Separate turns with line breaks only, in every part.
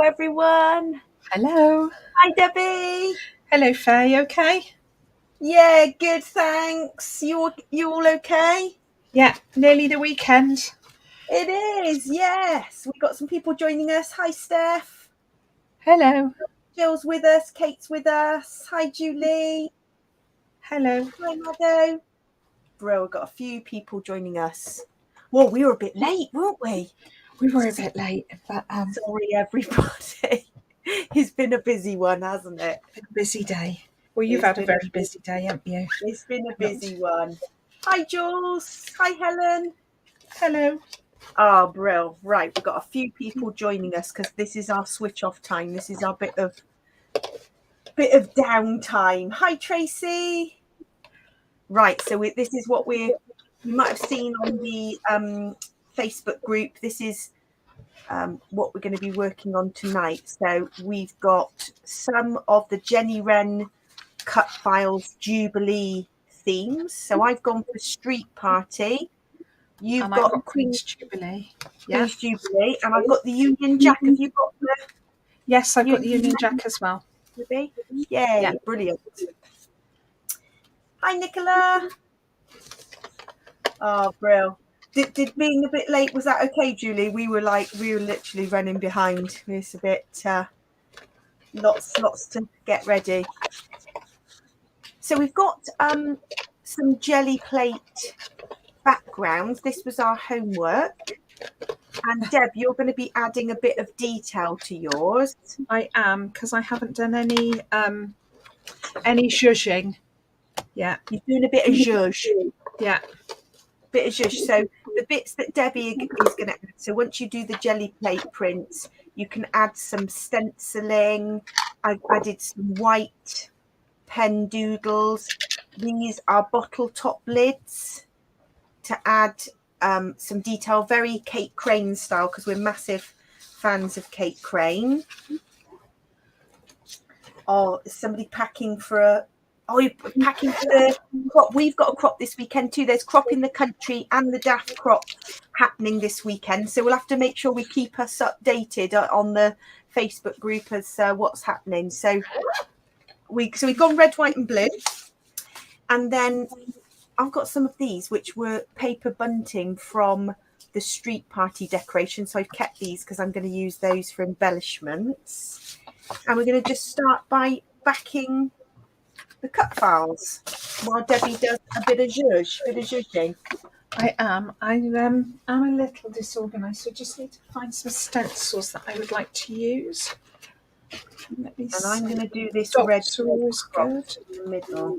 everyone.
Hello.
Hi, Debbie.
Hello, Faye. Okay?
Yeah, good, thanks. You all okay?
Yeah, nearly the weekend.
It is, yes. We've got some people joining us. Hi, Steph.
Hello.
Jill's with us. Kate's with us. Hi, Julie.
Hello.
Hi, Mado. Bro, we've got a few people joining us. Well, we were a bit late, weren't we?
We were a bit late, but
sorry, everybody. It's been a busy one, hasn't it?
Been a busy day. Well, you've had a very busy day, haven't you?
It's been a busy one. Hi, Jules. Hi, Helen.
Hello.
Oh, brill. Right, we've got a few people joining us because this is our switch off time. This is our bit of downtime. Hi, Tracy. Right, so this is what you might have seen on the Facebook group. This is what we're going to be working on tonight. So we've got some of the Jennywren Cutfiles Jubilee themes. So I've gone for Street Party. You've got
Queen's Jubilee.
Queen's Jubilee, and I've got the Union Jack. Have you got the?
Yes, I've got the Union Jack as well.
Yay, yeah, brilliant. Hi, Nicola. Oh, brill. Did being a bit late, was that okay, Julie? We were literally running behind. It's a bit lots to get ready. So we've got some jelly plate backgrounds. This was our homework. And Deb, you're going to be adding a bit of detail to yours.
I am, because I haven't done any zhuzhing. Yeah.
You're doing a bit of zhuzh.
Yeah.
Bit of zhuzh. So the bits that Debbie is going to add. So once you do the jelly plate prints, you can add some stenciling. I've added some white pen doodles. These are bottle top lids to add some detail, very Kate Crane style, because we're massive fans of Kate Crane. Oh, is somebody packing for you're packing for the crop. We've got a crop this weekend too. There's crop in the country and the daft crop happening this weekend. So we'll have to make sure we keep us updated on the Facebook group as what's happening. So we've gone red, white and blue. And then I've got some of these, which were paper bunting from the street party decoration. So I've kept these because I'm going to use those for embellishments. And we're going to just start by backing the Cutfiles while Debbie does a bit of zhuzhing.
I am. I'm a little disorganised, so just need to find some stencils that I would like to use.
And I'm going to do this red crop in the middle.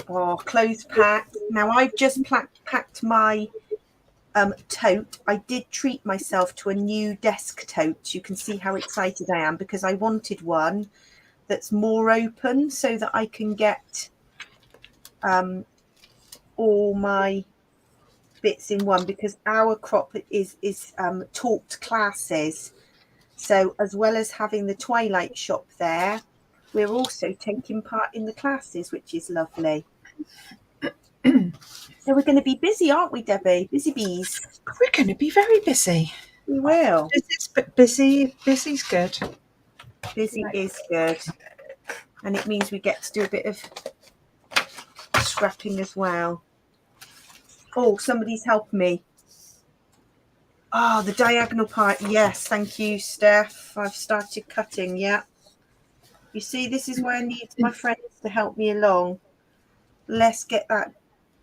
Oh, clothes packed. Now I've just packed my tote. I did treat myself to a new desk tote. You can see how excited I am because I wanted one that's more open so that I can get all my bits in one, because our crop is taught classes. So as well as having the Twilight shop there, we're also taking part in the classes, which is lovely. So we're going to be busy, aren't we, Debbie? Busy bees.
We're going to be very busy.
We will.
Busy's good.
Busy is good. And it means we get to do a bit of scrapping as well. Oh, somebody's helped me. Oh, the diagonal part. Yes, thank you, Steph. I've started cutting, yeah. You see, this is where I need my friends to help me along. Let's get that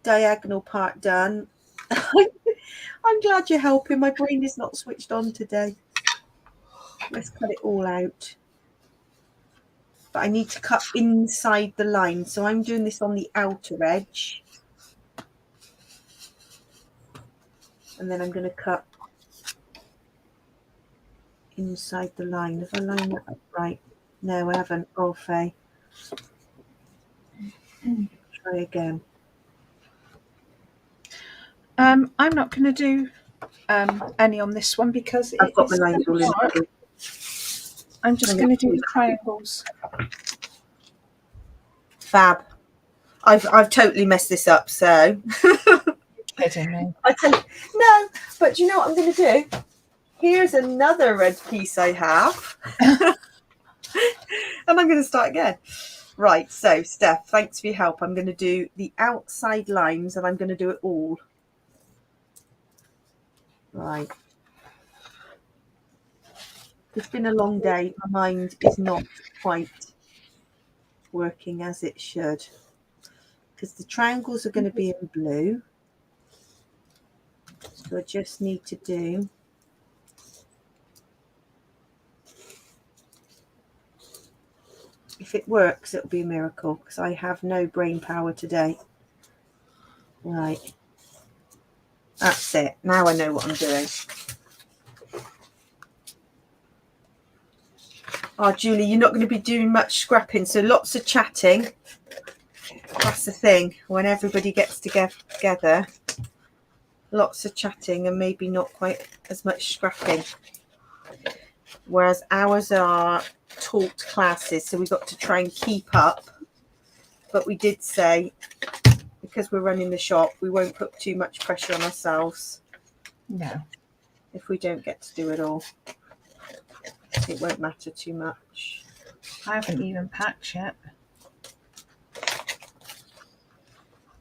diagonal part done. I'm glad you're helping. My brain is not switched on today. Let's cut it all out. But I need to cut inside the line, so I'm doing this on the outer edge. And then I'm going to cut inside the line. Have I lined that up right? No, I haven't. Oh, Faye. Try again.
I'm not going to do any on this one because
I've got my lines all in.
I'm just going to do the triangles.
Fab. I've totally messed this up, so.
Kidding me?
No, but do you know what I'm going to do? Here's another red piece I have. And I'm going to start again. Right, so Steph, thanks for your help. I'm going to do the outside lines and I'm going to do it all. Right. It's been a long day. My mind is not quite working as it should. Because the triangles are going to be in blue. So I just need to do if it works, it'll be a miracle because I have no brain power today. Right. That's it. Now I know what I'm doing. Oh, Julie, you're not going to be doing much scrapping, so lots of chatting. That's the thing. When everybody gets together, lots of chatting and maybe not quite as much scrapping. Whereas ours are taught classes, so we've got to try and keep up. But we did say, because we're running the shop, we won't put too much pressure on ourselves.
No.
If we don't get to do it all, it won't matter too much.
I haven't even packed yet.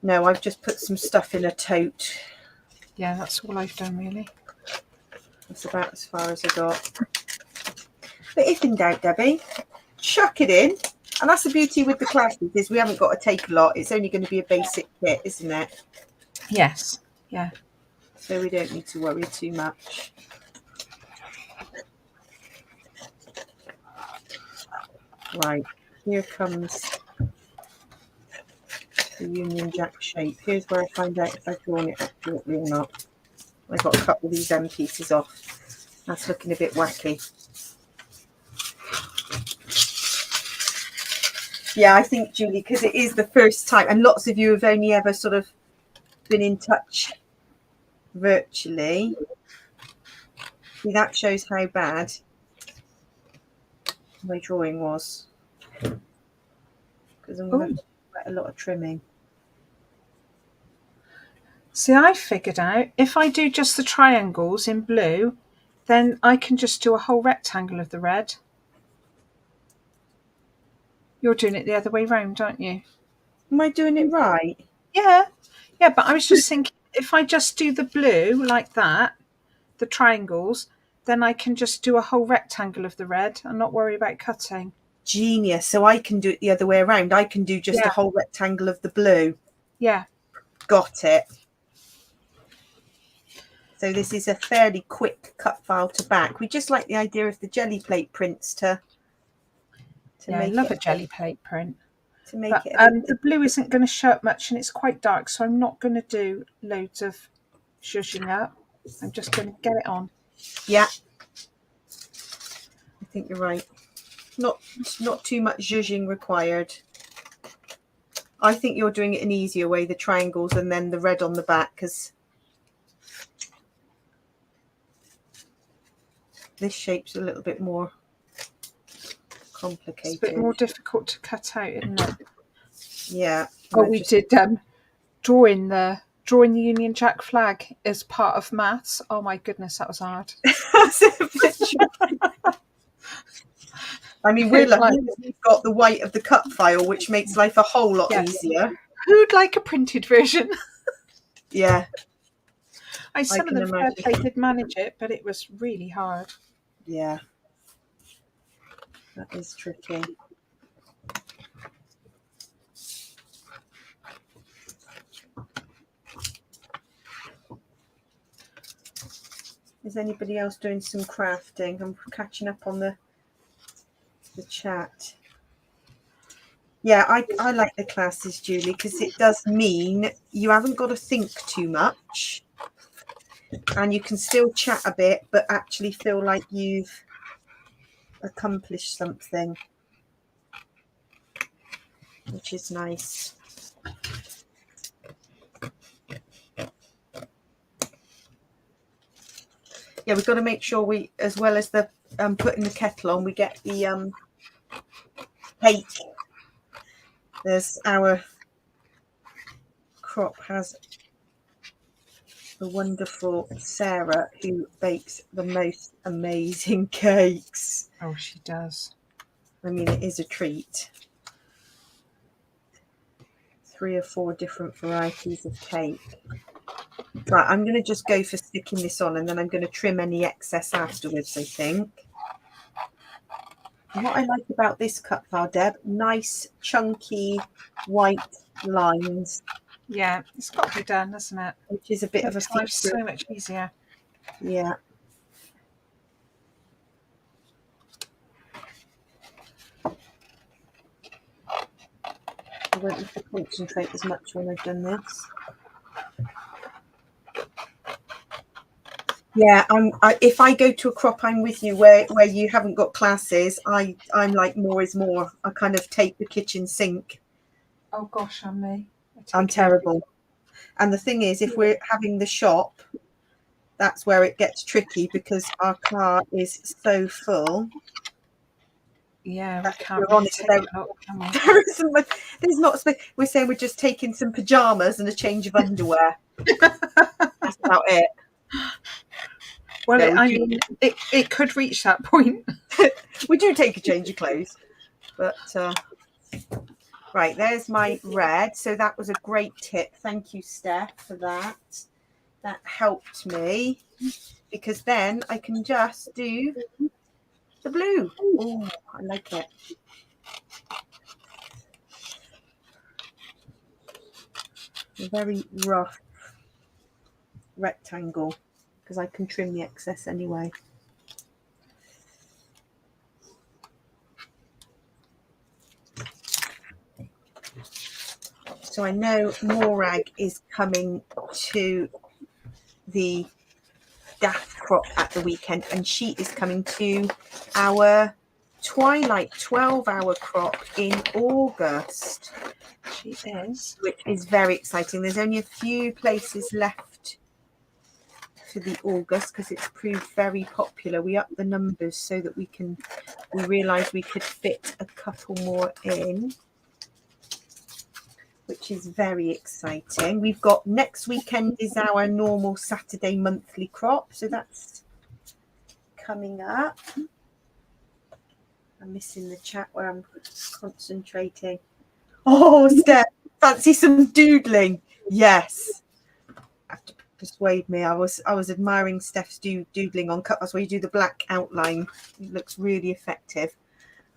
No, I've just put some stuff in a tote.
Yeah, that's all I've done really.
That's about as far as I got. But if in doubt, Debbie, chuck it in. And that's the beauty with the classes is we haven't got to take a lot. It's only going to be a basic kit, isn't it?
Yes. Yeah.
So we don't need to worry too much. Right, here comes the Union Jack shape. Here's where I find out if I've drawn it accurately or not. I've got to cut all these end pieces off. That's looking a bit wacky. Yeah, I think, Julie, because it is the first time, and lots of you have only ever sort of been in touch virtually. See, that shows how bad my drawing was. Because I'm going to have to do a lot of trimming.
See, I figured out if I do just the triangles in blue, then I can just do a whole rectangle of the red. You're doing it the other way round, aren't you?
Am I doing it right?
Yeah. Yeah, but I was just thinking if I just do the blue like that, the triangles, then I can just do a whole rectangle of the red and not worry about cutting.
Genius. So I can do it the other way around. I can do just a whole rectangle of the blue.
Yeah.
Got it. So this is a fairly quick cut file to back. We just like the idea of the jelly plate prints to
yeah,
make
I love
it
a jelly plate print.
to make
But
it
the blue isn't going to show up much and it's quite dark, so I'm not going to do loads of zhuzhing up. I'm just going to get it on.
Yeah. I think you're right. Not too much zhuzhing required. I think you're doing it an easier way, the triangles and then the red on the back, because this shape's a little bit more complicated.
It's a bit more difficult to cut out, isn't it?
Yeah.
Oh, we did drawing the Union Jack flag as part of maths. Oh my goodness, that was hard.
I mean, we're lucky we've got the white of the cut file, which makes life a whole lot easier.
Who'd like a printed version?
Yeah.
Some of them fair play did manage it, but it was really hard.
Yeah. That is tricky. Is anybody else doing some crafting? I'm catching up on the chat. Yeah, I like the classes, Julie, because it does mean you haven't got to think too much and you can still chat a bit, but actually feel like you've accomplished something, which is nice. Yeah, we've got to make sure we, as well as the putting the kettle on, we get the cake. There's our crop has the wonderful Sarah, who bakes the most amazing cakes.
Oh, she does.
I mean, it is a treat. 3 or 4 different varieties of cake. Right, I'm going to just go for sticking this on, and then I'm going to trim any excess afterwards, I think. And what I like about this cut file, Deb, nice, chunky, white lines.
Yeah, it's got to be done, doesn't it?
Which is a bit of a
feature.
feature.
So much easier.
Yeah. I won't have to concentrate as much when I've done this. Yeah, if I go to a crop, I'm with you, where you haven't got classes, I'm like more is more. I kind of take the kitchen sink.
Oh gosh, I'm me.
I'm terrible. And the thing is, if we're having the shop, that's where it gets tricky, because our car is so full.
Yeah, we can't
We're
really
honest,
take it up, can we?
there isn't much, there's not. We're saying we're just taking some pajamas and a change of underwear. That's about it.
Well,
No,
I mean, it could reach that point.
We do take a change of clothes, but right, there's my red. So that was a great tip. Thank you, Steph, for that. That helped me, because then I can just do the blue. Oh, I like it. A very rough rectangle, because I can trim the excess anyway. So I know Morag is coming to the DAF crop at the weekend, and she is coming to our Twilight 12-hour crop in August.
She is.
Which is very exciting. There's only a few places left for the August, because it's proved very popular. We upped the numbers so that we realised we could fit a couple more in, which is very exciting. We've got next weekend is our normal Saturday monthly crop, so that's coming up. I'm missing the chat where I'm concentrating. Oh, Steph, fancy some doodling? Yes. Have to persuade me. I was admiring Steph's doodling on Cutfiles, where you do the black outline. It looks really effective.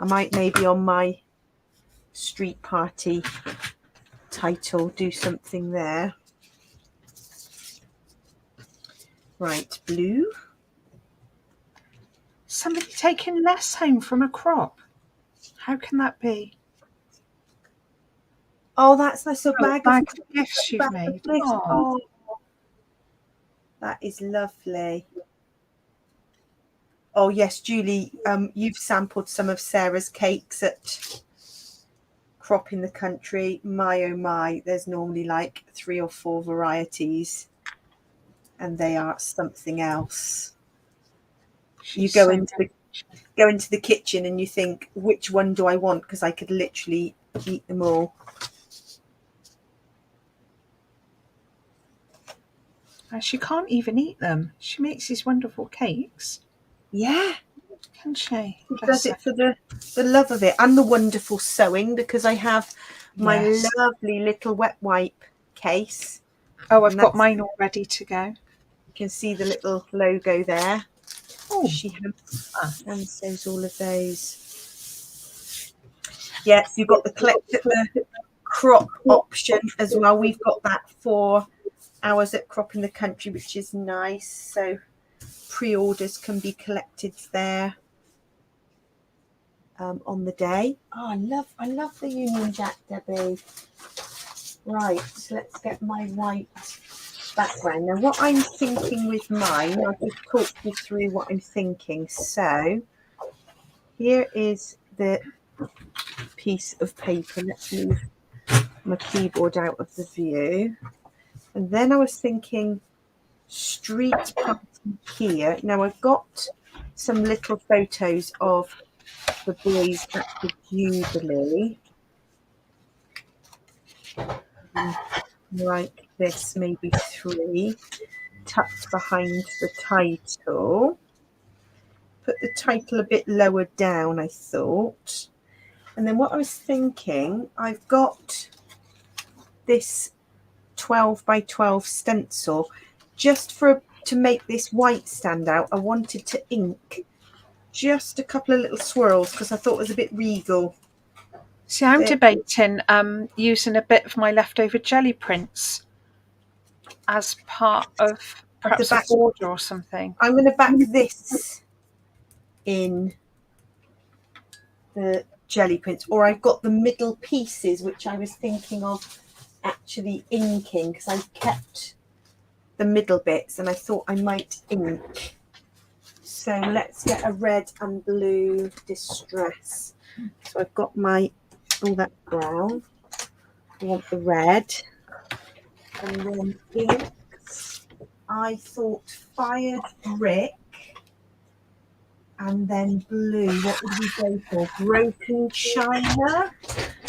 I might maybe on my street party title do something there. Right, blue.
Somebody taking less home from a crop. How can that be?
Oh, that's nice. So bag
of gifts you've made.
Oh, that is lovely. Oh yes, Julie, you've sampled some of Sarah's cakes at crop in the country. My oh my, there's normally like 3 or 4 varieties, and they are something else. You go into the kitchen and you think, which one do I want? Because I could literally eat them all.
She can't even eat them. She makes these wonderful cakes.
Yeah.
Can she?
She does it for the love of it, and the wonderful sewing, because I have my lovely little wet wipe case.
Oh, I've got mine all ready to go.
You can see the little logo there.
Oh,
she has and sews all of those. Yes, you've got the collect at the crop option as well. We've got that for hours at crop in the country, which is nice. So pre-orders can be collected there on the day. Oh, I love the Union Jack, Debbie. Right, so let's get my white background. Now, what I'm thinking with mine, I'll just talk you through what I'm thinking. So here is the piece of paper. Let's move my keyboard out of the view. And then I was thinking street party here. Now, I've got some little photos of the boys at the Jubilee. Like this, maybe 3. tucked behind the title. Put the title a bit lower down, I thought. And then what I was thinking, I've got this 12 by 12 stencil. Just to make this white stand out, I wanted to ink just a couple of little swirls because I thought it was a bit regal.
See, I'm debating using a bit of my leftover jelly prints as part of perhaps a border or something.
I'm going to back this in the jelly prints, or I've got the middle pieces which I was thinking of actually inking because I kept the middle bits and I thought I might ink. So let's get a red and blue distress. So I've got my that brown. I want the red, and then inks. I thought fired brick, and then blue. What would we go for? Broken china.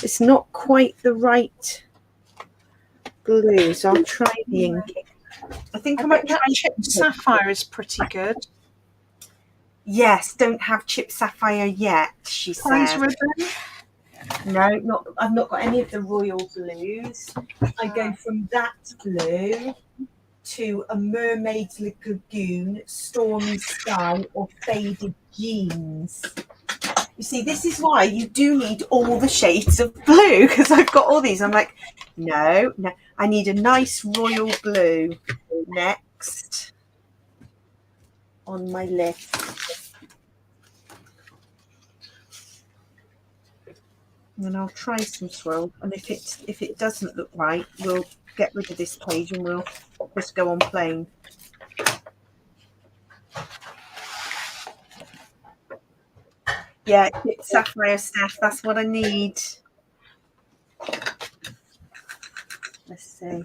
It's not quite the right blue, so I'll try the inking. I think I might try
chipped sapphire is pretty good.
Yes, don't have chipped sapphire yet, she said.
Ribbon?
No, I've not got any of the royal blues. I go from that blue to a mermaid's lagoon, stormy sky, or faded jeans. You see, this is why you do need all the shades of blue, because I've got all these. I'm like, no, I need a nice royal blue next on my list. And I'll try some swirl, and if it doesn't look right, we'll get rid of this page and we'll just go on plain. Yeah, it's sapphire stuff. That's what I need. Let's see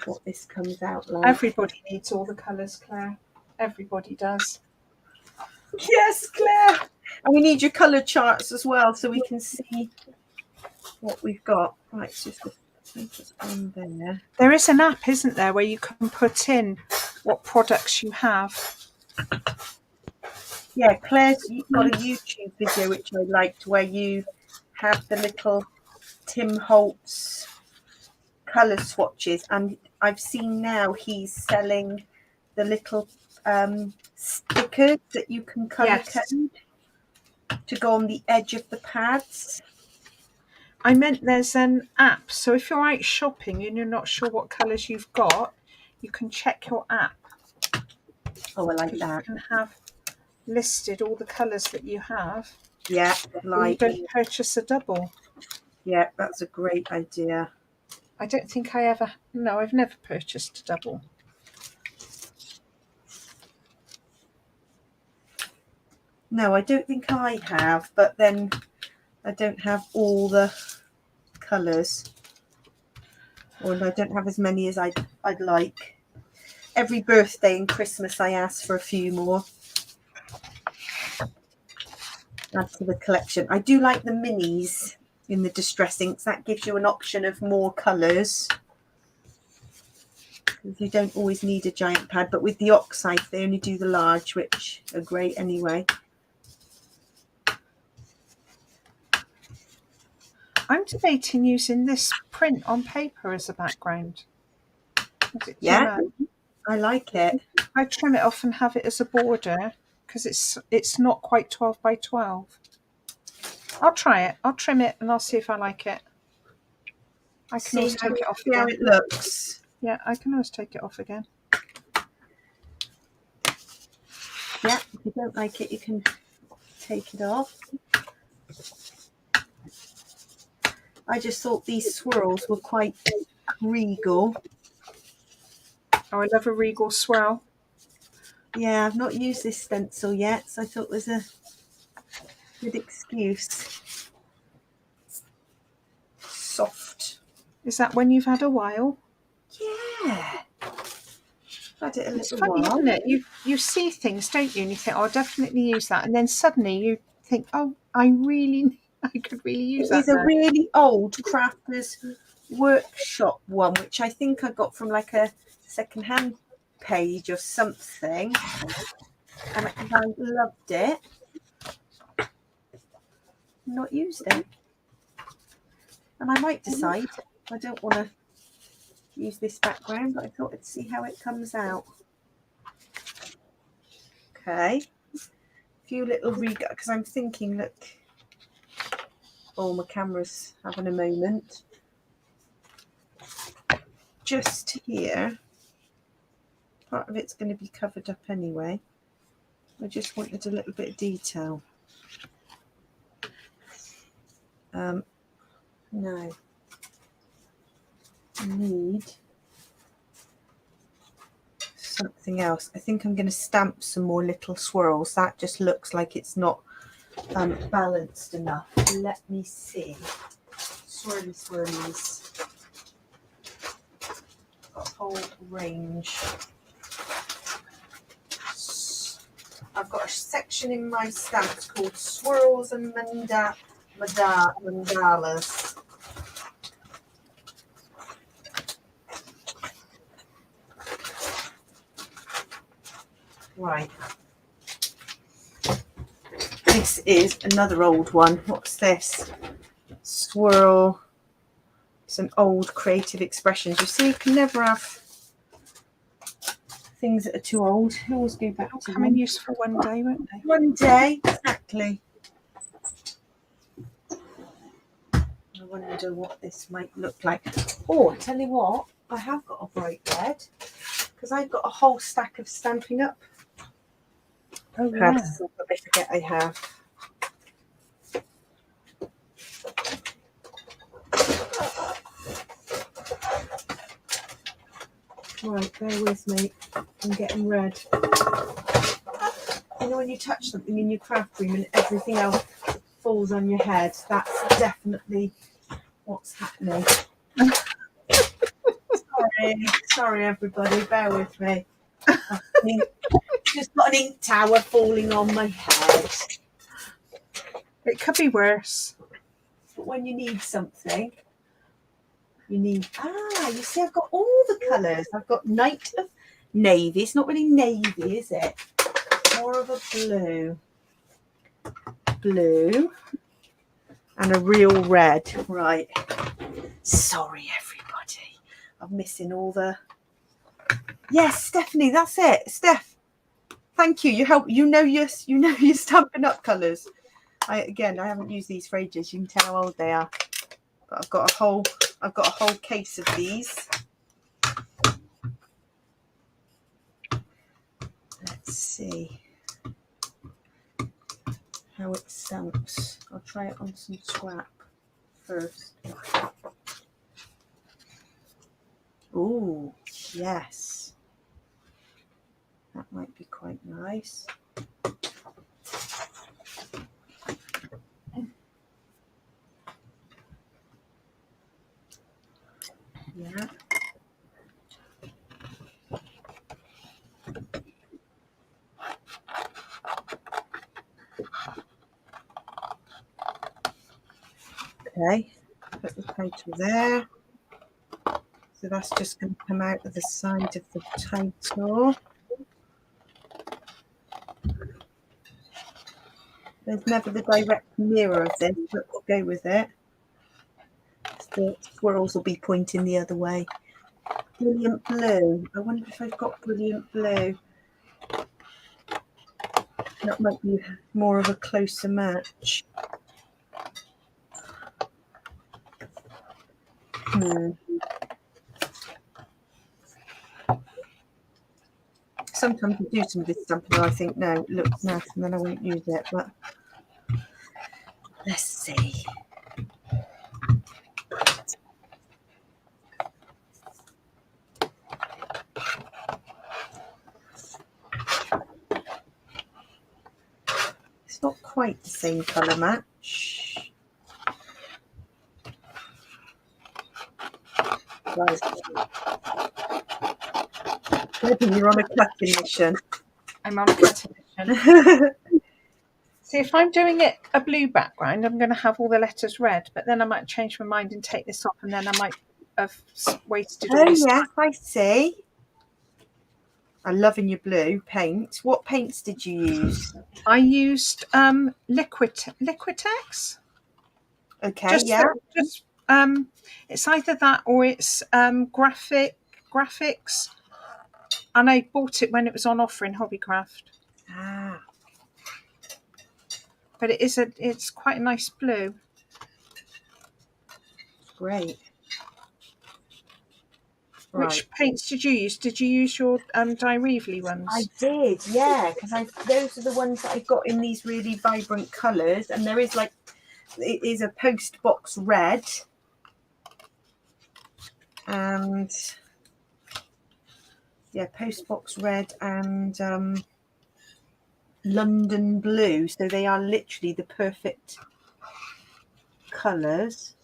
what this comes out like.
Everybody needs all the colours, Claire. Everybody does.
Yes, Claire. And we need your colour charts as well so we can see what we've got. Right, so just on there.
There is an app, isn't there, where you can put in what products you have.
Yeah, Claire's got a YouTube video which I liked where you have the little Tim Holtz colour swatches, and I've seen now he's selling the little stickers that you can colour code to go on the edge of the pads.
I meant there's an app, so if you're out shopping and you're not sure what colours you've got, you can check your app.
Oh, I like that.
You can have listed all the colours that you have.
Yeah,
like you don't purchase a double.
Yeah, that's a great idea.
I don't think I've never purchased a double.
No, I don't think I have, but then I don't have all the colours, or I don't have as many as I'd like. Every birthday and Christmas I ask for a few more. Add to the collection. I do like the minis in the distress inks. That gives you an option of more colours. You don't always need a giant pad, but with the oxide they only do the large, which are great anyway.
I'm debating using this print on paper as a background.
Yeah, I like it.
I trim it off and have it as a border because it's not quite 12 by 12. I'll try it. I'll trim it and I'll see if I like it. I can always take it off again.
See how it looks.
Yeah, I can always take it off again.
Yeah, if you don't like it, you can take it off. I just thought these swirls were quite regal.
Oh, I love a regal swirl.
Yeah, I've not used this stencil yet, so I thought it was a good excuse. Soft.
Is that when you've had a while?
Yeah. I've had it a little
funny,
while.
isn't it? You see things, don't you? And you think, oh, I'll definitely use that. And then suddenly you think, oh, I could really use that.
It's a really old Crafters Workshop one, which I think I got from like a second-hand page or something, and I loved it. Not used it, and I might decide I don't want to use this background, but I thought I'd see how it comes out. Okay, a few little because I'm thinking, look, oh, my camera's having a moment. Just here, part of it's going to be covered up anyway. I just wanted a little bit of detail. No, I need something else. I think I'm going to stamp some more little swirls. That just looks like it's not balanced enough. Let me see. Swirly swirlies. Got a whole range. I've got a section in my stamps called Swirls and Mandalas. Right. This is another old one. What's this? Swirl. It's an old Creative Expressions. You see, you can never have things that are too old. You always go back to
come in use for one day, won't they?
One day, exactly. I wonder what this might look like. Oh, I tell you what, I have got a bright red because I've got a whole stack of Stampin' Up.
Oh, yeah.
I forget I have. Right, bear with me. I'm getting red. You know when you touch something in your craft room and everything else falls on your head, that's definitely what's happening. Sorry everybody, bear with me. Just got an ink tower falling on my head.
It could be worse.
But when you need something, you need, you see I've got all the colours. I've got Night of Navy. It's not really navy, is it? More of a blue and a real red. Right, sorry everybody, I'm missing all the, yes, Stephanie, that's it. Steph, thank you, you help. You know your Stampin' Up colours. I haven't used these for ages. You can tell how old they are, but I've got a whole case of these. Let's see how it stamps. I'll try it on some scrap first. Oh, yes. That might be quite nice. Yeah. Okay, put the title there. So that's just going to come out of the side of the title. There's never the direct mirror of this, but we'll go with it. The swirls will be pointing the other way. Brilliant blue. I wonder if I've got brilliant blue. That might be more of a closer match. Sometimes I do some of this Stampin' and I think, no, it looks nice, and then I won't use it. But let's see. It's not quite the same colour match. Right. You're on a cutting mission.
I'm on a cutting mission. See, if I'm doing it a blue background, I'm going to have all the letters red, but then I might change my mind and take this off, and then I might have wasted all this time.
I see. I'm loving your blue paint. What paints did you use?
I used Liquitex.
Okay,
Just
yeah.
it's either that or it's graphics, and I bought it when it was on offer in Hobbycraft.
Ah,
But it's quite a nice blue.
great. Right.
Which paints did you use? Did you use your Dye ones?
I did, yeah, because those are the ones that I got in these really vibrant colours, and there is it is a post box red, and yeah, post box red and London blue. So they are literally the perfect colours.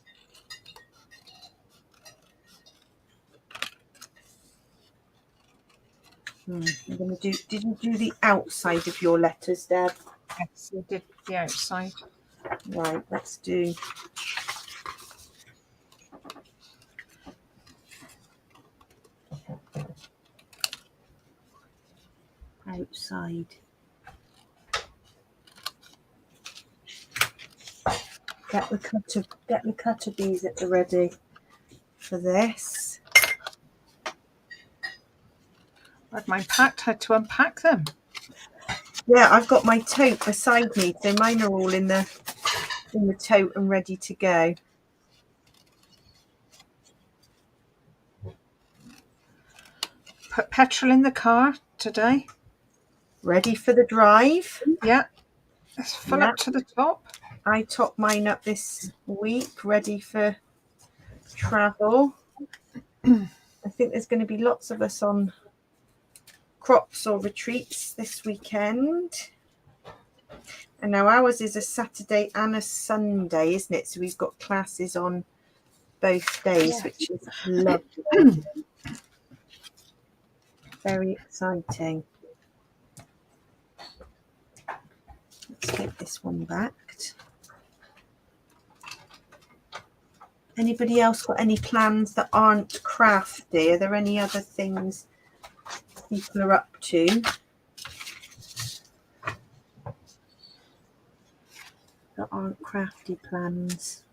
I'm gonna do. Did you do the outside of your letters, Deb?
Yes, I did the outside.
Right, let's do. Outside. Get the cutter bees at the ready for this.
I had mine packed, had to unpack them.
Yeah, I've got my tote beside me, so mine are all in the tote and ready to go.
Put petrol in the car today.
Ready for the drive.
Yeah, it's full up to the top.
I topped mine up this week, ready for travel. I think there's going to be lots of us on crops or retreats this weekend. And now ours is a Saturday and a Sunday, isn't it? So we've got classes on both days, which is lovely. Very exciting. Let's take this one back. Anybody else got any plans that aren't crafty? Are there any other things people are up to that aren't crafty plans?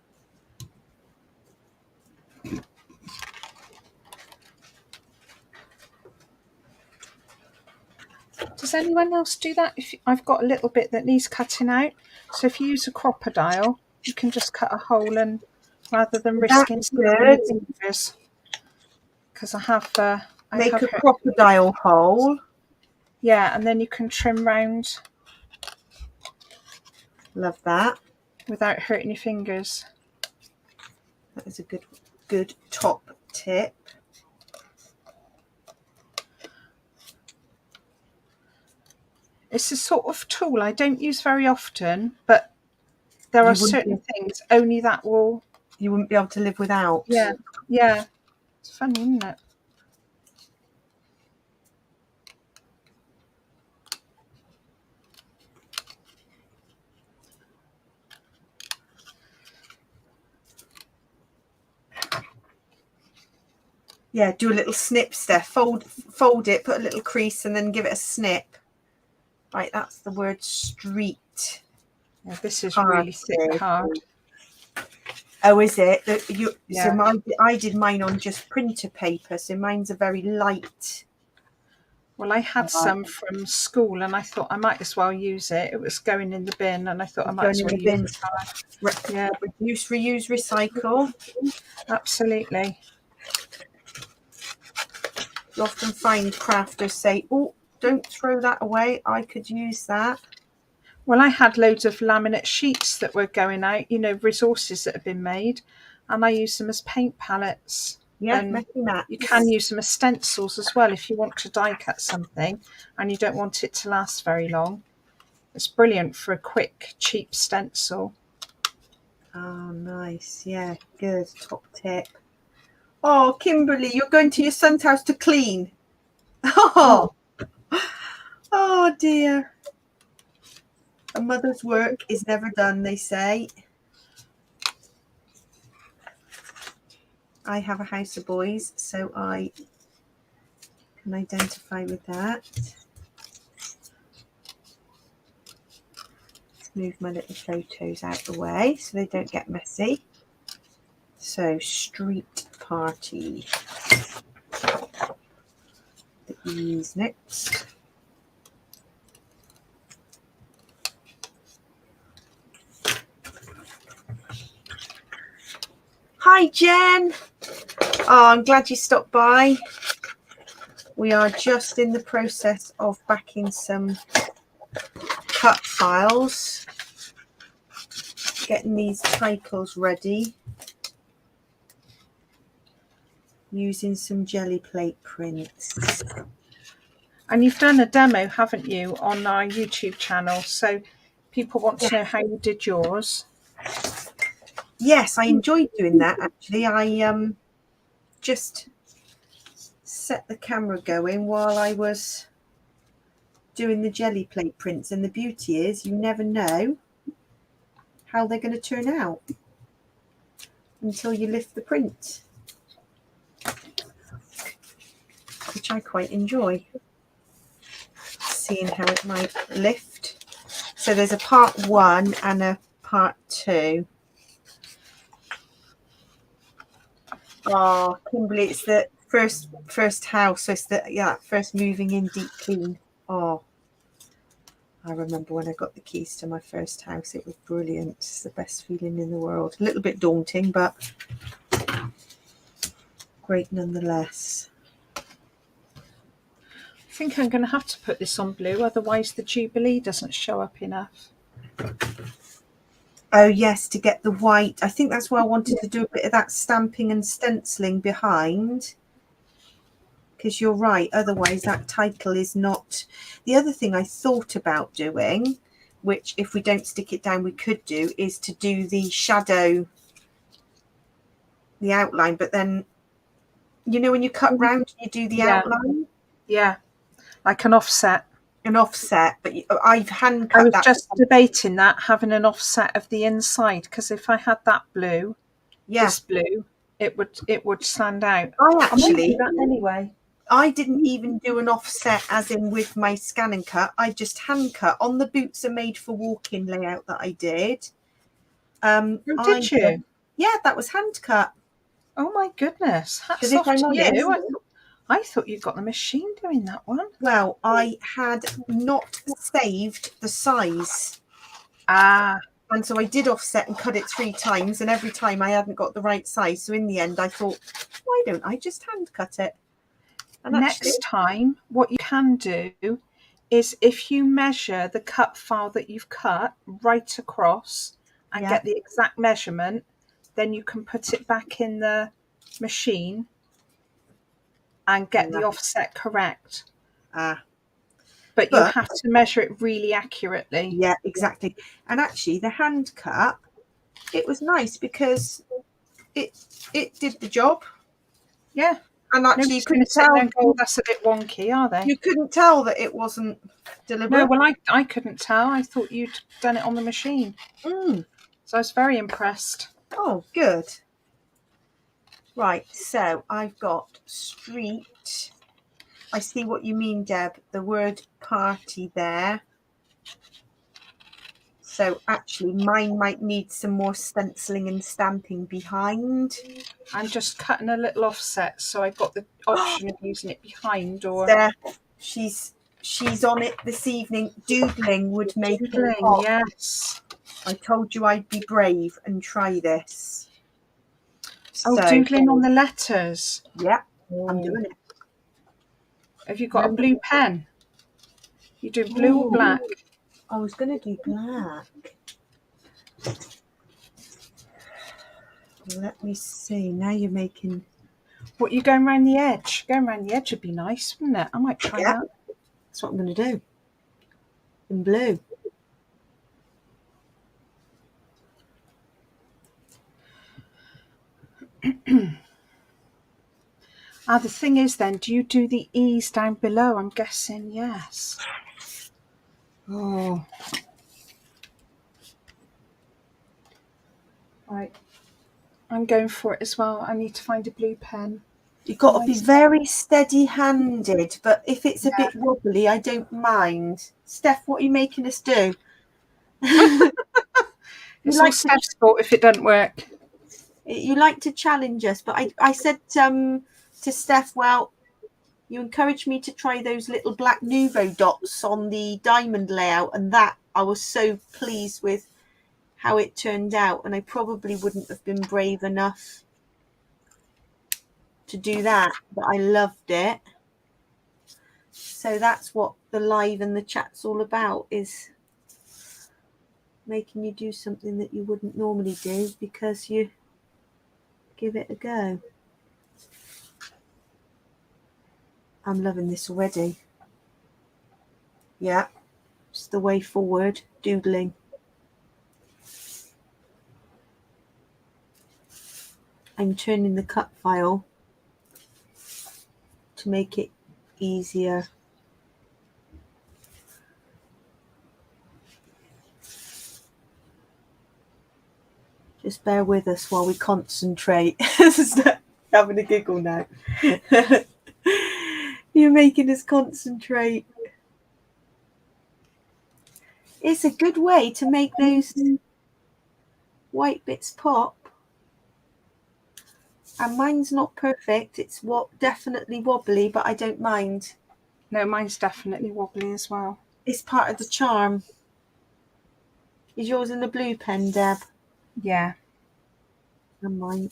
Does anyone else do that? If I've got a little bit that needs cutting out, so if you use a crocodile, you can just cut a hole, and rather than risking your fingers, because I have
make a crocodile hole.
Yeah, and then you can trim round.
Love that.
Without hurting your fingers.
That is a good top tip.
It's a sort of tool I don't use very often, but there are certain things only that will...
You wouldn't be able to live without.
Yeah, yeah. It's funny, isn't it?
Yeah, do a little snip, Steph. Fold it, put a little crease, and then give it a snip. Right, that's the word street.
Yeah, this is really thick card.
Oh, is it?
Yeah.
So I did mine on just printer paper, so mine's a very light.
Well, I had some from school, and I thought I might as well use it. It was going in the bin, and I thought I might as well use it.
Yeah, reduce, reuse, recycle.
Absolutely.
You often find crafters say, "Oh, don't throw that away. I could use that."
Well, I had loads of laminate sheets that were going out, resources that have been made, and I use them as paint palettes.
Yeah,
and you can use them as stencils as well if you want to die cut something and you don't want it to last very long. It's brilliant for a quick, cheap stencil.
Oh, nice. Yeah, good. Top tip. Oh, Kimberly, you're going to your son's house to clean. Oh, oh dear. A mother's work is never done, they say. I have a house of boys, so I can identify with that. Let's move my little photos out the way so they don't get messy. So, street party. The E's next. Hi, Jen. Oh, I'm glad you stopped by. We are just in the process of backing some cut files, getting these titles ready, using some jelly plate prints.
And you've done a demo, haven't you, on our YouTube channel? So people want to know how you did yours.
Yes, I enjoyed doing that, actually. I just set the camera going while I was doing the jelly plate prints, and the beauty is you never know how they're going to turn out until you lift the print, which I quite enjoy, seeing how it might lift. So there's a part 1 and a part 2. Oh, Kimberly, it's the first house. So it's the first moving in deep clean. Oh, I remember when I got the keys to my first house. It was brilliant. It's the best feeling in the world. A little bit daunting, but great nonetheless.
I think I'm going to have to put this on blue, otherwise the Jubilee doesn't show up enough.
Oh yes, to get the white. I think that's why I wanted to do a bit of that stamping and stenciling behind, because you're right, otherwise that title is not. The other thing I thought about doing, which if we don't stick it down we could do, is to do the shadow, the outline, but then you know when you cut round you do the outline.
Yeah, like an offset.
An offset, but I've hand cut.
I was
that
just debating that, having an offset of the inside, because if I had that blue, this blue, it would stand out.
I actually
that anyway.
I didn't even do an offset as in with my scan and cut. I just hand cut on the boots are made for walking layout that I did.
Did you?
Yeah, that was hand cut.
Oh my goodness! Hats
If
off
I'm
to
honest,
you. I thought you got the machine doing that one.
Well, I had not saved the size. And so I did offset and cut it 3 times, and every time I hadn't got the right size. So in the end, I thought, why don't I just hand cut it? And
next time, what you can do is if you measure the cut file that you've cut right across and get the exact measurement, then you can put it back in the machine and get the offset correct. But you have to measure it really accurately.
Yeah, exactly. And actually the hand cut, it was nice because it did the job.
Yeah.
And actually you couldn't tell.
Go, that's a bit wonky, are they?
You couldn't tell that it wasn't deliberate.
No, well I couldn't tell. I thought you'd done it on the machine. So I was very impressed.
Oh, good. Right, so I've got street. I see what you mean, Deb. The word party there. So actually mine might need some more stenciling and stamping behind.
I'm just cutting a little offset, so I've got the option of using it behind or...
There, she's on it this evening. Doodling would make it hot.
Yes.
I told you I'd be brave and try this.
Oh, so, doodling on the letters.
Yeah, I'm doing it.
Have you got a blue pen? You do blue or black?
I was going to do black. Let me see. Now you're making...
What, you going around the edge? Going around the edge would be nice, wouldn't it? I might try that.
That's what I'm going to do. In blue.
The thing is then, do you do the E's down below? I'm guessing yes. Oh. Right. I'm going for it as well. I need to find a blue pen.
You've got to be very steady-handed, but if it's a bit wobbly, I don't mind. Steph, what are you making us do?
It's all Steph's fault if it doesn't work.
You like to challenge us, but I said to Steph, well, you encouraged me to try those little black Nouveau dots on the diamond layout, and that I was so pleased with how it turned out, and I probably wouldn't have been brave enough to do that, but I loved it. So that's what the live and the chat's all about, is making you do something that you wouldn't normally do because you give it a go. I'm loving this already. Yeah, it's the way forward, doodling. I'm turning the cut file to make it easier. Just bear with us while we concentrate. Having a giggle now. You're making us concentrate. It's a good way to make those white bits pop. And mine's not perfect. It's definitely wobbly, but I don't mind.
No, mine's definitely wobbly as well.
It's part of the charm. Is yours in the blue pen, Deb?
Yeah.
And mine.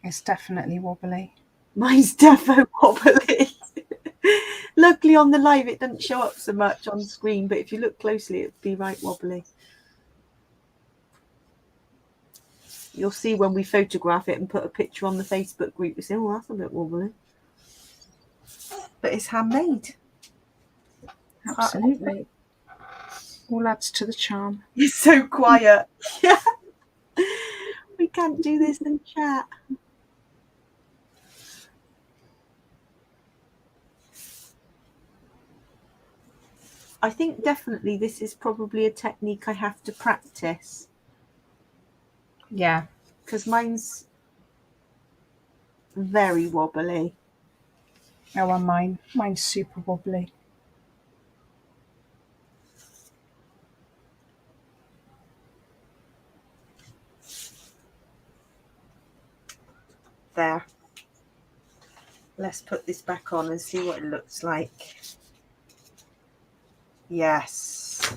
It's definitely wobbly.
Mine's defo wobbly. Luckily on the live it doesn't show up so much on screen, but if you look closely it'd be right wobbly. You'll see when we photograph it and put a picture on the Facebook group, you say, oh, that's a bit wobbly. But it's handmade.
Absolutely. All adds to the charm.
It's so quiet. Yeah. We can't do this in chat. I think definitely this is probably a technique I have to practice.
Yeah.
Because mine's very wobbly.
Oh, and mine's super wobbly.
There. Let's put this back on and see what it looks like. Yes.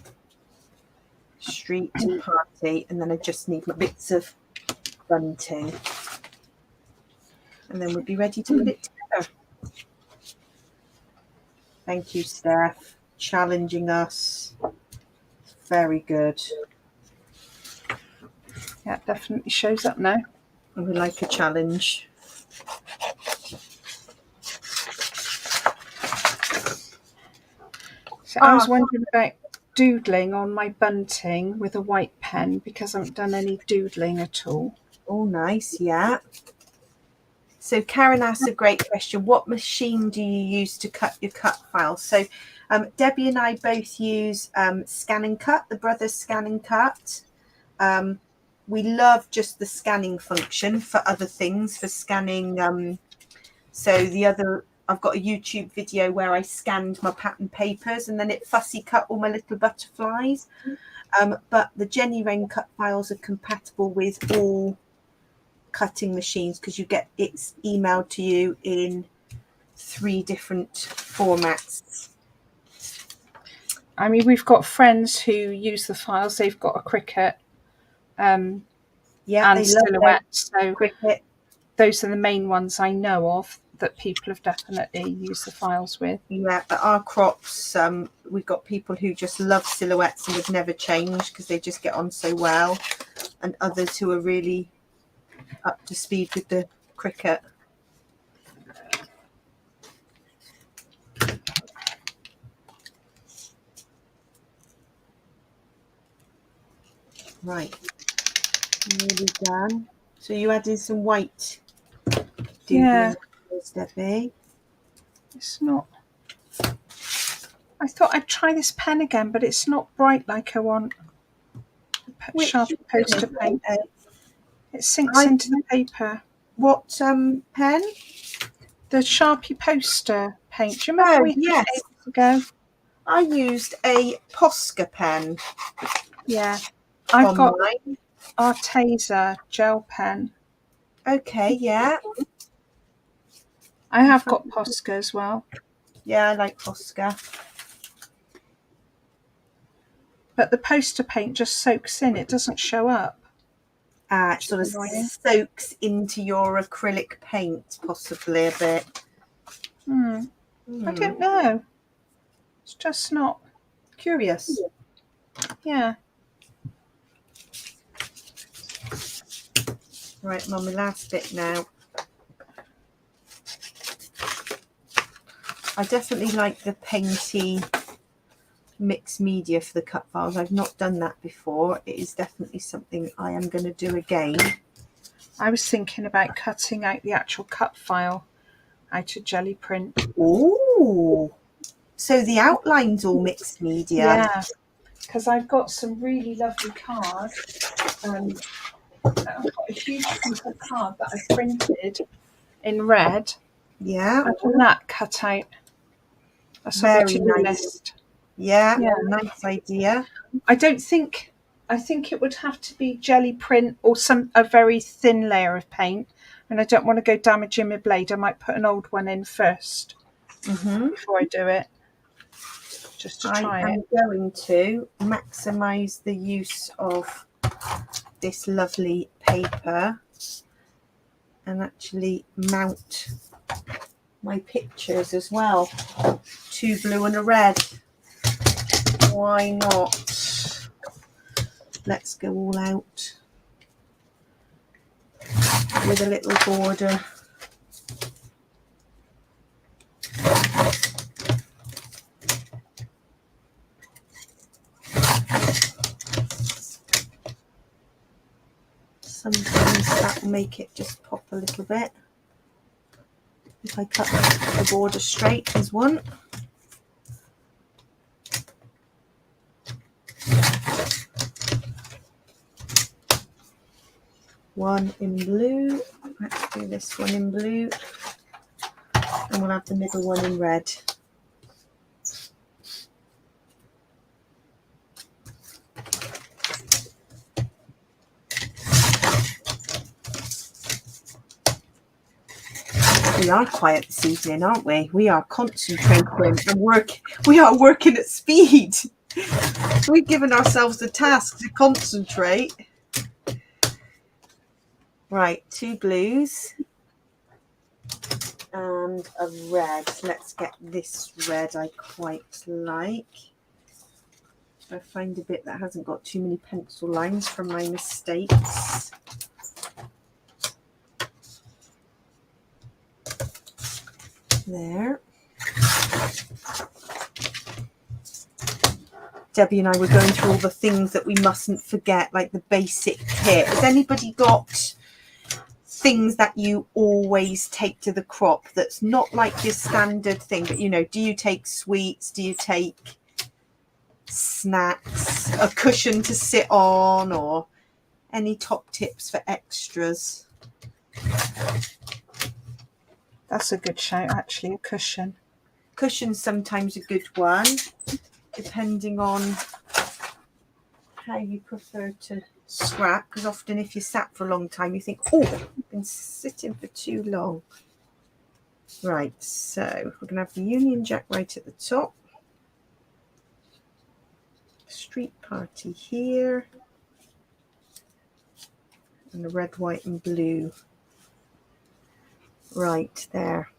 Street party. And then I just need my bits of bunting. And then we'll be ready to put it together. Thank you, Steph. Challenging us. Very good.
Yeah, it definitely shows up now.
I would like a challenge.
So I was wondering about doodling on my bunting with a white pen because I haven't done any doodling at all.
Oh, nice. Yeah. So Karen asked a great question. What machine do you use to cut your cut files? So Debbie and I both use Scan and Cut, the Brothers Scan and Cut. We love just the scanning function for other things, for scanning. So I've got a YouTube video where I scanned my pattern papers and then it fussy cut all my little butterflies. But the Jennywren cut files are compatible with all cutting machines because it's emailed to you in 3 different formats.
I mean, we've got friends who use the files. They've got a Cricut and silhouettes. So
Cricut.
Those are the main ones I know of that people have definitely used the files with.
Yeah, at our crops, we've got people who just love silhouettes and would never change because they just get on so well, and others who are really up to speed with the Cricut. Right, nearly done. So you added some white.
Yeah.
Debbie.
It's not. I thought I'd try this pen again, but it's not bright like I want. Sharp poster paper. It sinks into the paper.
What pen?
the Sharpie poster paint. Do you remember
Oh,
we had
yes.
it ages ago?
I used a Posca pen
Yeah. I've
on
got
mine.
our Taser gel pen.
Okay, yeah.
I have got Posca as well.
Yeah, I like Posca.
But the poster paint just soaks in. It doesn't show up.
It sort of
Annoying.
soaks into your acrylic paint, possibly a bit.
I don't know. It's just not.
Curious.
Yeah.
Right, I'm on my last bit now. I definitely like the painty mixed media for the cut files. I've not done that before. It is definitely something I am going to do again.
I was thinking about cutting out the actual cut file out of jelly print.
Oh, so the outline's all mixed media.
Yeah, because I've got some really lovely cards. I've got a huge piece of card that I printed in red.
Yeah.
And that cut out. That's on
Very
my to-do
nice.
list.
Yeah,
Yeah.
nice idea.
I think it would have to be jelly print or a very thin layer of paint. And I don't want to go damaging my blade. I might put an old one in first before I do it, just to try it.
I am going to maximise the use of this lovely paper and actually mount my pictures as well. 2 blue and a red. Why not? Let's go all out with a little border. Sometimes that will make it just pop a little bit. If I cut the border straight as one. One in blue. Let's do this one in blue. And we'll have the middle one in red. We are quiet this evening, aren't we? We are concentrating and we are working at speed. We've given ourselves the task to concentrate. Right, 2 blues and a red. Let's get this red I quite like. I find a bit that hasn't got too many pencil lines from my mistakes. There. Debbie and I were going through all the things that we mustn't forget, like the basic kit. Has anybody got things that you always take to the crop that's not like your standard thing, but you know, do you take sweets? Do you take snacks, a cushion to sit on, or any top tips for extras?
That's a good shout, actually, a cushion.
Cushion's sometimes a good one, depending on how you prefer to scrap, because often if you sat for a long time you think, oh, I've been sitting for too long. Right, so we're going to have the Union Jack right at the top. Street Party here. And the red, white and blue right there.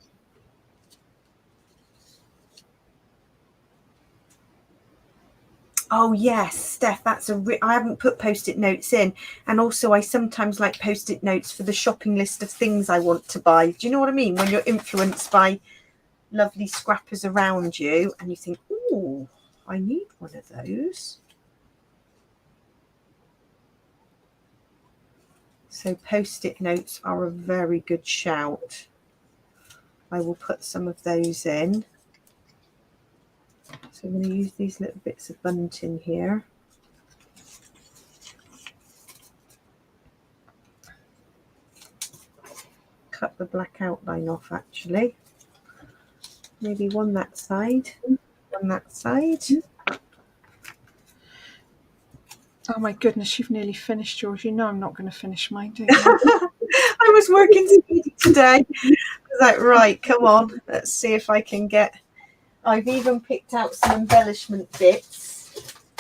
Oh yes, Steph, that's I haven't put post-it notes in, and also I sometimes like post-it notes for the shopping list of things I want to buy. Do you know what I mean? When you're influenced by lovely scrappers around you and you think, oh, I need one of those. So post-it notes are a very good shout. I will put some of those in. So I'm going to use these little bits of bunting here. Cut the black outline off actually. maybe one that side, one that side.
Oh my goodness, you've nearly finished yours. You know I'm not going to finish mine, do you?
I was working speedy today. I was like, right, come on, let's see if I can get. I've even picked out some embellishment bits.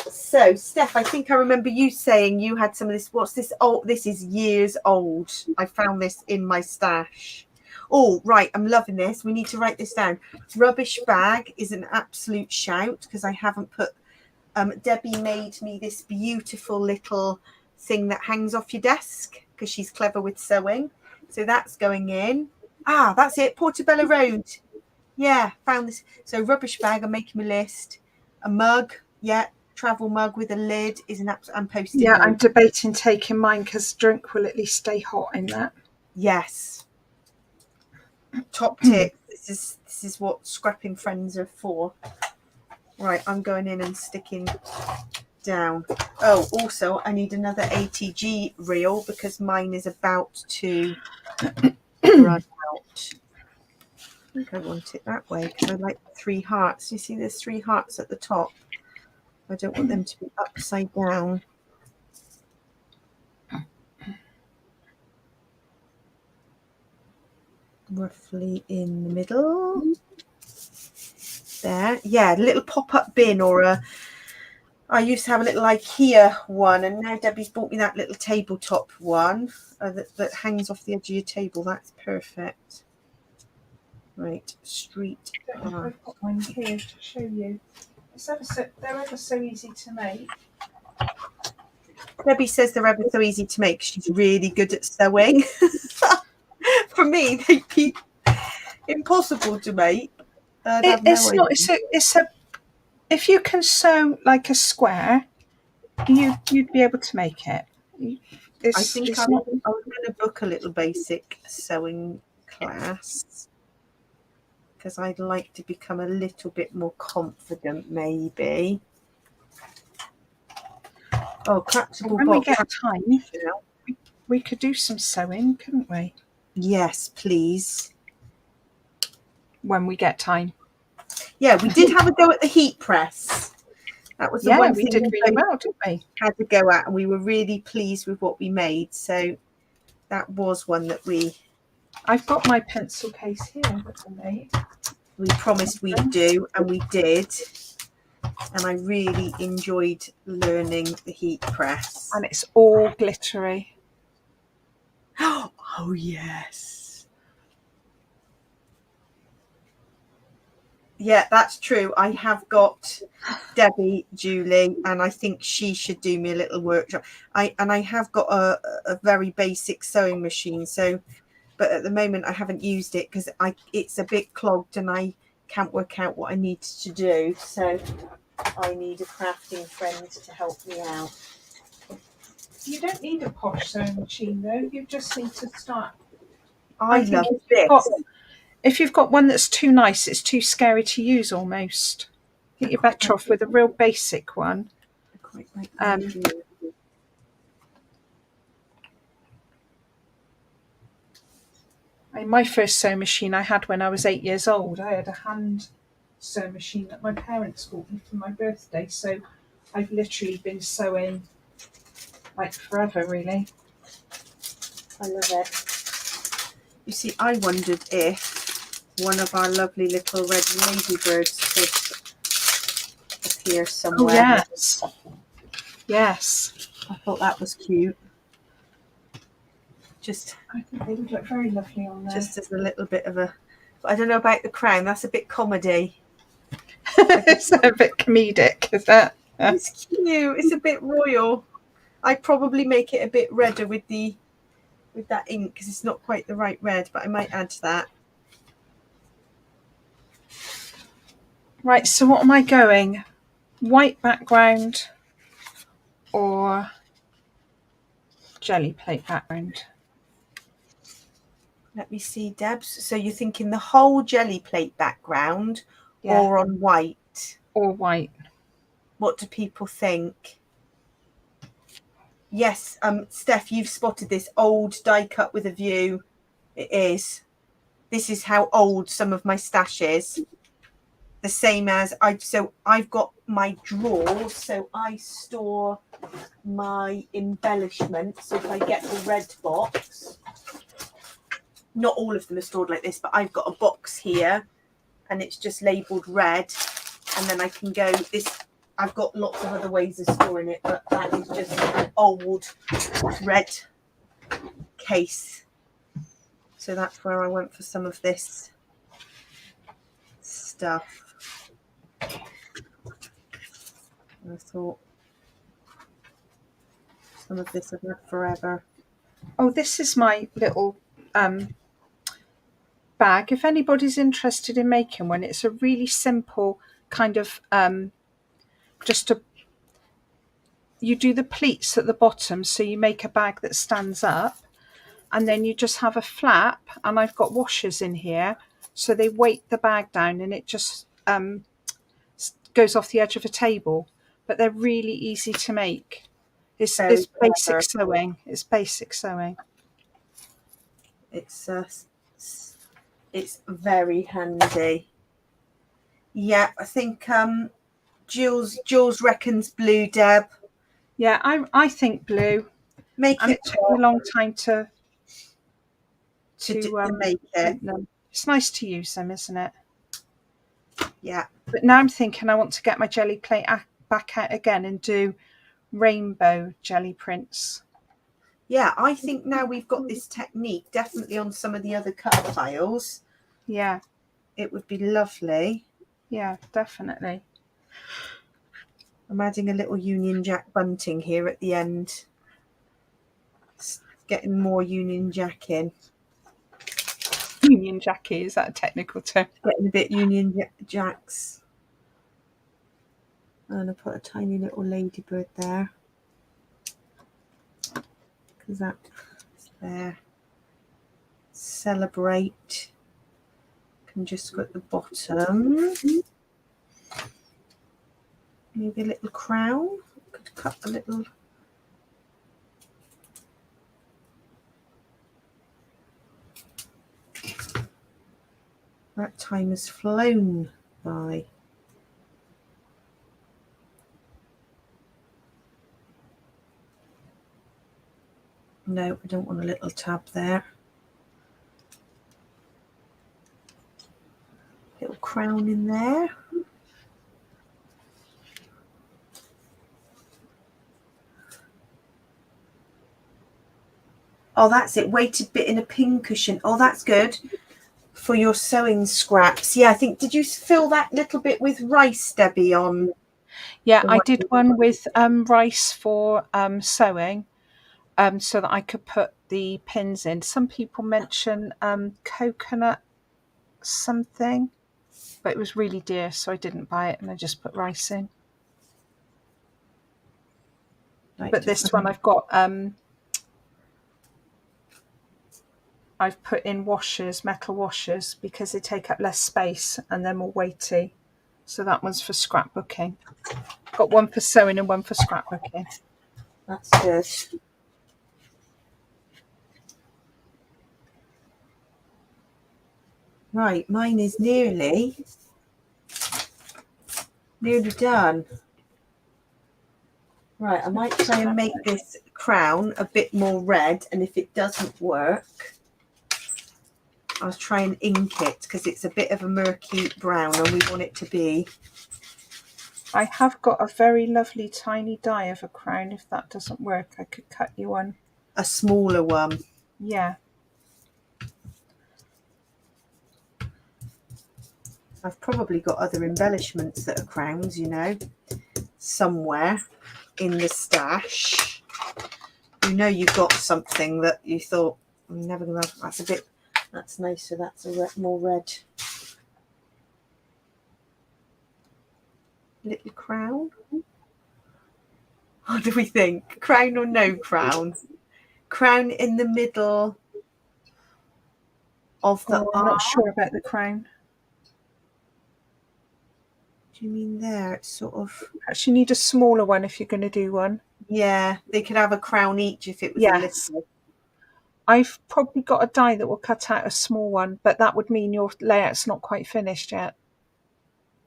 So, Steph, I think I remember you saying you had some of this. What's this? Oh, this is years old. I found this in my stash. Oh, right, I'm loving this. We need to write this down. Rubbish bag is an absolute shout because I haven't put. Debbie made me this beautiful little thing that hangs off your desk because she's clever with sewing. So that's going in. Ah, that's it. Portobello Road. Yeah, found this. So rubbish bag, I'm making my list. A mug, yeah, travel mug with a lid is an absolute. I'm posting.
Yeah, I'm debating taking mine because drink will at least stay hot in that.
Yes. Top tip. This is what scrapping friends are for. Right, I'm going in and sticking down. Oh, also, I need another ATG reel because mine is about to run out. I think I want it that way because I like the 3 hearts. You see there's 3 hearts at the top. I don't want them to be upside down. Roughly in the middle. There. Yeah, a little pop-up bin or a... I used to have a little IKEA one, and now Debbie's bought me that little tabletop one that hangs off the edge of your table. That's perfect. Right, street.
I've got mine here to show you. They're ever so easy to make.
Debbie says they're ever so easy to make. She's really good at sewing. For me, they'd be impossible to make.
If you can sew like a square, you'd be able to make it.
I think I was going to book a little basic sewing class because I'd like to become a little bit more confident, maybe. Oh, collapsible box.
When we get time, we could do some sewing, couldn't we?
Yes, please.
When we get time.
Yeah, we did have a go at the heat press. That was the one
we
thing
did really well, didn't we?
Had to go at, and we were really pleased with what we made. So that was one that
I've got my pencil case here that I made.
We promised we'd do, and we did. And I really enjoyed learning the heat press.
And it's all glittery.
Oh, yes. Yeah, that's true. I have got Debbie, Julie, and I think she should do me a little workshop. I have got a very basic sewing machine. So, but at the moment I haven't used it because it's a bit clogged and I can't work out what I need to do. So I need a crafting friend to help me out.
You don't need a posh sewing machine though. You just need to start.
I love this.
If you've got one that's too nice, it's too scary to use almost. I think you're better off with a real basic one. My first sewing machine I had when I was 8 years old. I had a hand sewing machine that my parents bought me for my birthday. So I've literally been sewing like forever, really.
I love it. You see, I wondered if one of our lovely little red ladybirds could appear somewhere.
Oh, yes. Yes.
I thought that was cute.
I think they would look very lovely on there.
Just as a little bit of a... But I don't know about the crown. That's a bit comedy.
It's a bit comedic, is that?
It's cute. It's a bit royal. I'd probably make it a bit redder with that ink because it's not quite the right red, but I might add to that.
Right, so what am I going? White background or jelly plate background?
Let me see, Debs. So you're thinking the whole jelly plate background or on white?
Or white.
What do people think? Yes, Steph, you've spotted this old die cut with a view. It is. This is how old some of my stash is. the same as I've got my drawers, so I store my embellishments. So if I get the red box, not all of them are stored like this, but I've got a box here and it's just labelled red, and then I can go this. I've got lots of other ways of storing it, but that is just an old red case. So that's where I went for some of this stuff. And I thought some of this I've had forever.
Oh, this is my little bag. If anybody's interested in making one, it's a really simple kind of you do the pleats at the bottom, so you make a bag that stands up, and then you just have a flap, and I've got washers in here, so they weight the bag down, and it just goes off the edge of a table. But they're really easy to make. It's basic sewing. It's basic sewing.
It's very handy. Yeah, I think Jules reckons blue, Deb.
Yeah, I think blue.
Make it
took me a long time to
make it.
It's nice to use them, isn't it?
Yeah.
But now I'm thinking I want to get my jelly plate back out again and do rainbow jelly prints.
Yeah, I think now we've got this technique definitely on some of the other Cutfiles.
Yeah.
It would be lovely.
Yeah, definitely.
I'm adding a little Union Jack bunting here at the end. Getting more Union Jack in.
Union Jacky, is that a technical term?
Getting a bit Union Jacks. And I put a tiny little ladybird there. Because that's there. Celebrate. Can just go at the bottom. Maybe a little crown. Could cut a little. That time has flown by. No, I don't want a little tab there. Little crown in there. Oh, that's it. Weighted bit in a pin cushion. Oh, that's good for your sewing scraps. Yeah, I think, did you fill that little bit with rice, Debbie, on?
Yeah, I did one with rice for sewing, so that I could put the pins in. Some people mention coconut something, but it was really dear, so I didn't buy it, and I just put rice in. Right, but this one I've got I've put in washers, metal washers, because they take up less space and they're more weighty. So that one's for scrapbooking. Got one for sewing and one for scrapbooking.
That's good. Right, mine is nearly done. Right, I might try and make this crown a bit more red, and if it doesn't work, I'll try and ink it, because it's a bit of a murky brown and we want it to be.
I have got a very lovely tiny die of a crown. If that doesn't work, I could cut you one.
A smaller one.
Yeah.
I've probably got other embellishments that are crowns, you know, somewhere in the stash. You know you've got something that you thought, I'm never going to have. That's a bit, that's nicer. That's a more red. Little crown. What do we think? Crown or no crown? Crown in the middle of the
I'm not sure about the crown.
Do you mean there? It's sort of.
Actually, you need a smaller one if you're going to do one.
Yeah, they could have a crown each if it was a little.
I've probably got a die that will cut out a small one, but that would mean your layout's not quite finished yet.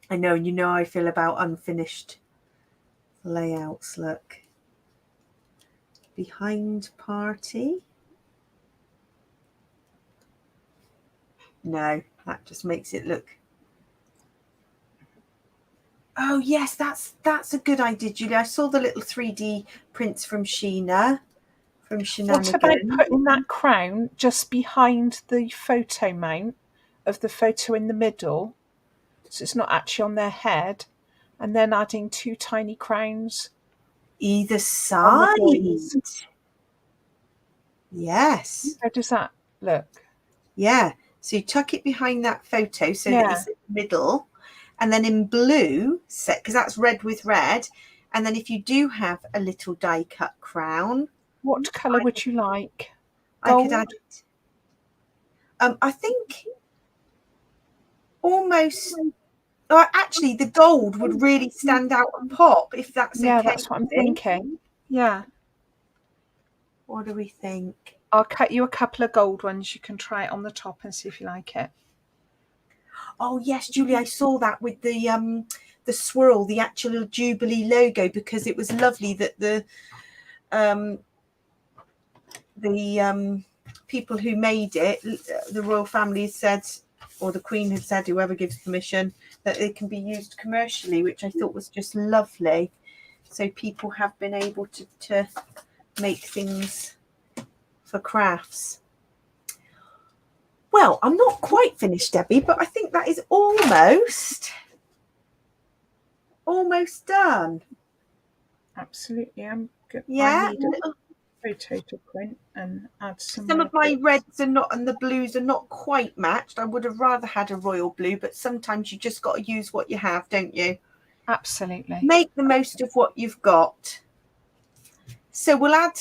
I know, you know how I feel about unfinished layouts. Look. Behind party. No, that just makes it look. Oh yes, that's a good idea, Julie. I saw the little 3D prints from Sheena. From Shenanigans.
What about putting that crown just behind the photo mount of the photo in the middle, so it's not actually on their head, and then adding 2 tiny crowns
either
on the
side?
boys?
Yes.
How does that look?
Yeah. So you tuck it behind that photo so
Yeah.
that it's in the middle, and then in blue, because that's red with red. And then if you do have a little die cut crown,
What colour would you like?
I
Gold?
could add it. I think almost. Actually, the gold would really stand out and pop, if that's okay.
Yeah, that's what I'm thinking. Yeah.
What do we think?
I'll cut you a couple of gold ones. You can try it on the top and see if you like it.
Oh yes, Julie, I saw that with the swirl, the actual Jubilee logo, because it was lovely that the people who made it, the royal family said, or the Queen had said, whoever gives permission, that it can be used commercially, which I thought was just lovely. So people have been able to make things for crafts. Well, I'm not quite finished, Debbie, but I think that is almost done.
Absolutely. I'm good.
Yeah.
I need a photo to print and add
Some of my reds are not, and the blues are not quite matched. I would have rather had a royal blue, but sometimes you just got to use what you have, don't you?
Absolutely.
Make the most of what you've got. So we'll add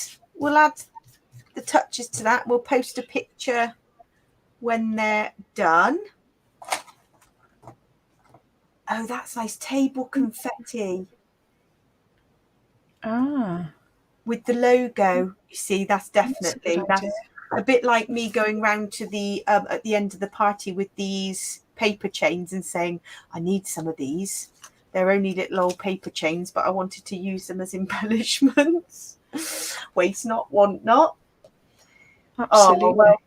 the touches to that. We'll post a picture when they're done. Oh, that's nice. Table confetti.
Ah.
With the logo. You see, that's definitely,
That's
a bit like me going round to the at the end of the party with these paper chains and saying, I need some of these. They're only little old paper chains, but I wanted to use them as embellishments. Waste not, want not.
Absolutely.
Oh, well,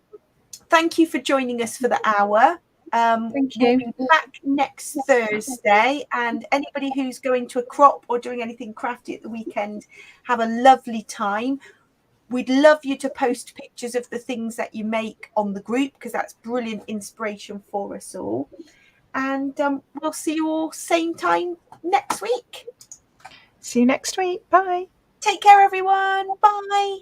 thank you for joining us for the hour.
Thank
We'll
you.
be back next Thursday, and anybody who's going to a crop or doing anything crafty at the weekend, have a lovely time. We'd love you to post pictures of the things that you make on the group, because that's brilliant inspiration for us all. And we'll see you all same time next week.
See you next week. Bye.
Take care, everyone. Bye.